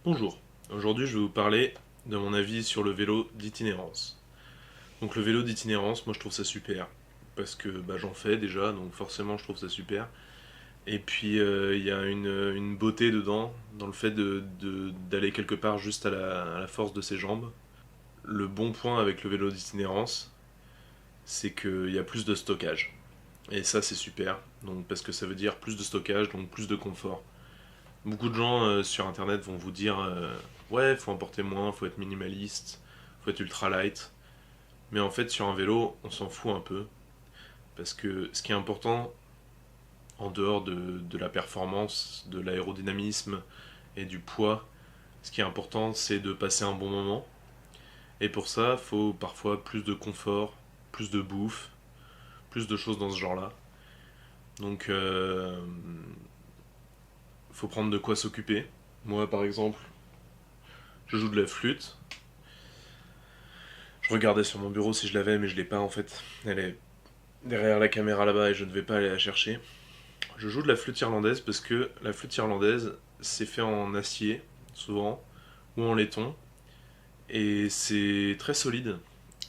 Bonjour, aujourd'hui je vais vous parler de mon avis sur le vélo d'itinérance. Donc le vélo d'itinérance, moi je trouve ça super, parce que j'en fais déjà, donc forcément je trouve ça super. Et puis il y a une beauté dedans, dans le fait d'aller quelque part juste à la force de ses jambes. Le bon point avec le vélo d'itinérance, c'est qu'il y a plus de stockage. Et ça c'est super, donc, parce que ça veut dire plus de stockage, donc plus de confort. Beaucoup de gens sur internet vont vous dire ouais, faut en porter moins, faut être minimaliste, faut être ultra light. Mais en fait, sur un vélo, on s'en fout un peu. Parce que ce qui est important, en dehors de la performance, de l'aérodynamisme et du poids, ce qui est important, c'est de passer un bon moment. Et pour ça, faut parfois plus de confort, plus de bouffe, plus de choses dans ce genre-là. Donc, faut prendre de quoi s'occuper. Moi, par exemple, je joue de la flûte. Je regardais sur mon bureau si je l'avais, mais je l'ai pas en fait. Elle est derrière la caméra là-bas et je ne vais pas aller la chercher. Je joue de la flûte irlandaise parce que la flûte irlandaise, c'est fait en acier, souvent, ou en laiton, et c'est très solide.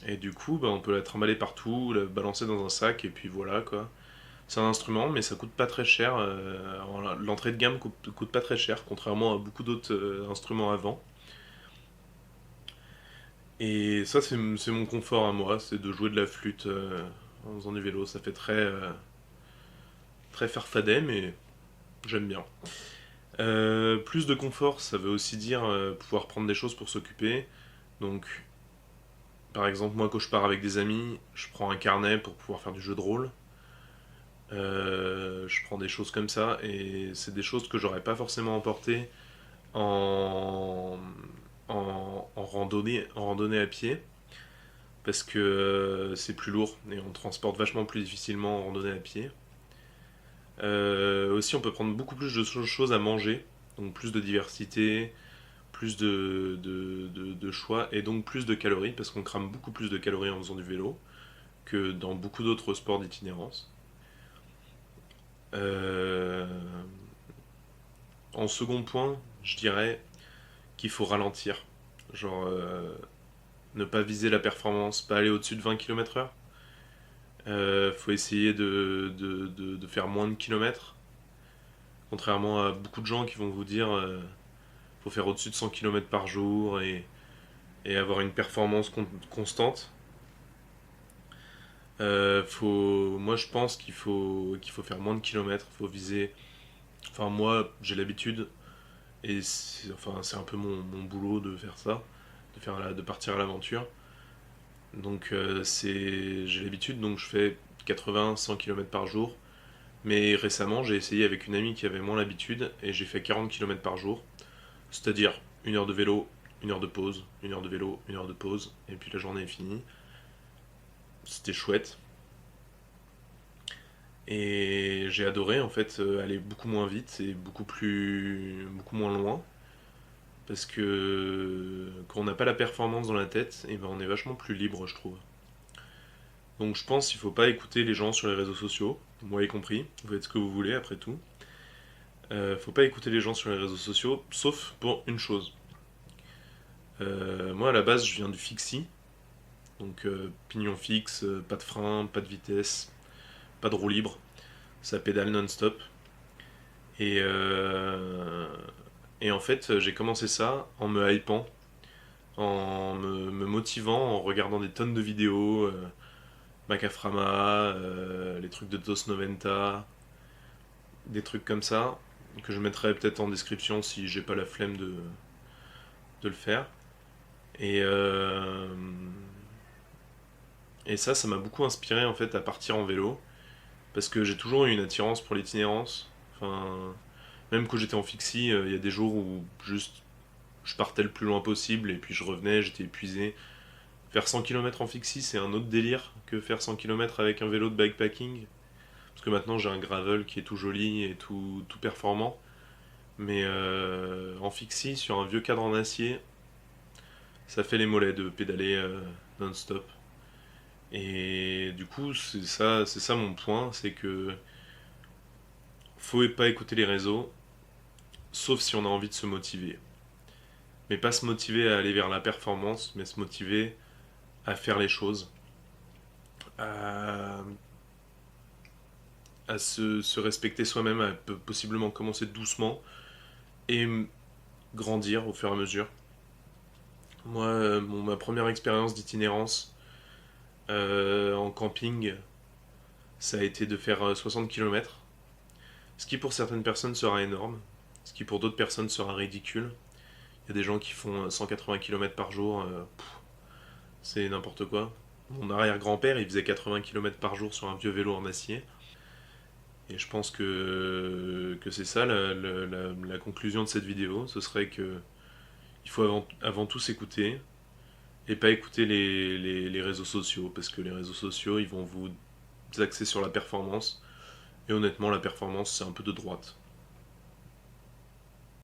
Et du coup, on peut la trimballer partout, la balancer dans un sac, et puis voilà quoi. C'est un instrument, mais ça coûte pas très cher. L'entrée de gamme coûte pas très cher, contrairement à beaucoup d'autres instruments avant. Et ça, c'est mon confort à moi, c'est de jouer de la flûte en faisant du vélo. Ça fait très farfadet, mais j'aime bien. Plus de confort, ça veut aussi dire pouvoir prendre des choses pour s'occuper. Donc, par exemple, moi, quand je pars avec des amis, je prends un carnet pour pouvoir faire du jeu de rôle. Je prends des choses comme ça, et c'est des choses que j'aurais pas forcément emportées en, en randonnée à pied, parce que c'est plus lourd et on transporte vachement plus difficilement en randonnée à pied. Aussi, on peut prendre beaucoup plus de choses à manger, donc plus de diversité, plus de choix et donc plus de calories parce qu'on crame beaucoup plus de calories en faisant du vélo que dans beaucoup d'autres sports d'itinérance. Euh, En second point, je dirais qu'il faut ralentir. Genre, ne pas viser la performance, pas aller au-dessus de 20 km/h. Faut essayer de faire moins de kilomètres. Contrairement à beaucoup de gens qui vont vous dire faut faire au-dessus de 100 km par jour et avoir une performance constante. Moi, je pense qu'il faut faire moins de kilomètres. Il faut viser. Enfin, moi, j'ai l'habitude et c'est un peu mon boulot de faire ça, de partir à l'aventure. Donc, j'ai l'habitude, donc je fais 80-100 km par jour. Mais récemment, j'ai essayé avec une amie qui avait moins l'habitude et j'ai fait 40 km par jour. C'est-à-dire une heure de vélo, une heure de pause, une heure de vélo, une heure de pause, et puis la journée est finie. C'était chouette. Et j'ai adoré en fait aller beaucoup moins vite et beaucoup moins loin. Parce que quand on n'a pas la performance dans la tête, et on est vachement plus libre, je trouve. Donc je pense qu'il faut pas écouter les gens sur les réseaux sociaux, moi y compris. Vous faites ce que vous voulez après tout. Faut pas écouter les gens sur les réseaux sociaux, sauf pour une chose. Moi à la base, je viens du fixie, donc pignon fixe, pas de frein, pas de vitesse, pas de roue libre, ça pédale non-stop. Et, et en fait, j'ai commencé ça en me hypant, me motivant, en regardant des tonnes de vidéos, Macaframa, les trucs de Dos 90, des trucs comme ça, que je mettrai peut-être en description si j'ai pas la flemme de le faire. Et, euh, et ça m'a beaucoup inspiré en fait à partir en vélo, parce que j'ai toujours eu une attirance pour l'itinérance. Enfin, même quand j'étais en fixie, il y a des jours où juste je partais le plus loin possible et puis je revenais, j'étais épuisé. Faire 100 km en fixie, c'est un autre délire que faire 100 km avec un vélo de bikepacking. Parce que maintenant j'ai un gravel qui est tout joli et tout performant. Mais en fixie, sur un vieux cadre en acier, ça fait les mollets de pédaler non-stop. Et du coup, c'est ça mon point, c'est que faut pas écouter les réseaux, sauf si on a envie de se motiver. mais pas se motiver à aller vers la performance, mais se motiver à faire les choses, à, se respecter soi-même, à possiblement commencer doucement et grandir au fur et à mesure. Moi, ma première expérience d'itinérance en camping, ça a été de faire 60 km, ce qui pour certaines personnes sera énorme, ce qui pour d'autres personnes sera ridicule. Il y a des gens qui font 180 km par jour, c'est n'importe quoi. Mon arrière-grand-père, il faisait 80 km par jour sur un vieux vélo en acier. Et je pense que c'est ça la conclusion de cette vidéo. Ce serait que il faut avant tout s'écouter et pas écouter les réseaux sociaux. Parce que les réseaux sociaux, ils vont vous axer sur la performance. Et honnêtement, la performance, c'est un peu de droite.